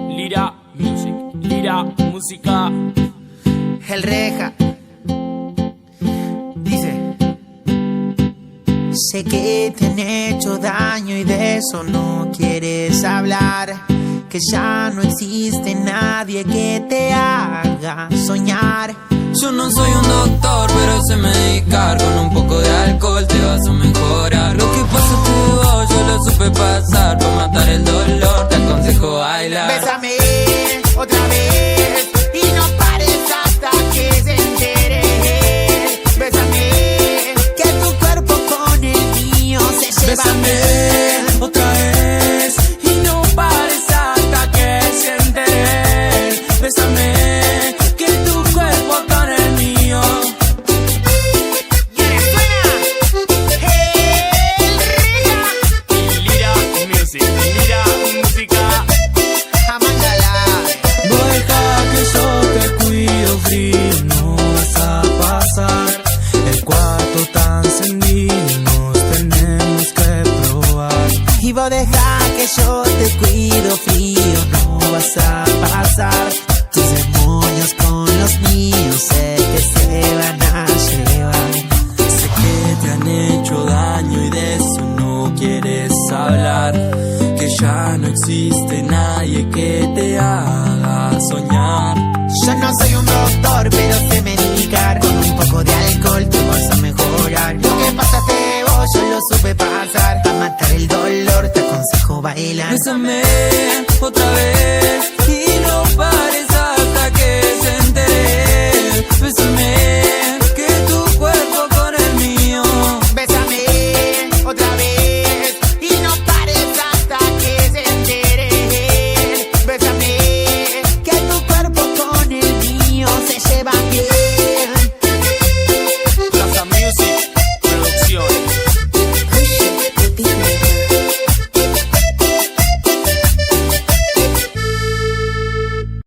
Lira Music, Lira Música. El Reja dice: sé que te han hecho daño y de eso no quieres hablar, que ya no existe nadie que te haga soñar. Yo no soy un doctor, pero sé medicar. Con un poco de alcohol te vas a mejorar. Lo que pasa es que vos, yo lo supe pasar. Para matar el dolor te aconsejo bailar. Bésame otra vez y no pares hasta que se entere. Bésame, que tu cuerpo con el mío se lleva. Bésame otra vez y no pares hasta que se entere. Bésame, que tu cuerpo con el mío. Y ahora suena el Lira Music, Lira Música. Amándala. Vos deja que yo te cuido, frío no vas a pasar. El cuarto tan encendido, nos tenemos que probar. Y vos deja que yo te cuido, frío no vas a pasar. Tus demonios con los míos sé que se van a llevar. Sé que te han hecho daño y de eso no quieres hablar, que ya no existe nadie que te haga soñar. Yo no soy un doctor, pero sé medicar. Con un poco de alcohol tú vas a mejorar. Lo que pasaste vos, yo lo supe pasar. Para matar el dolor te aconsejo bailar. Bésame otra vez y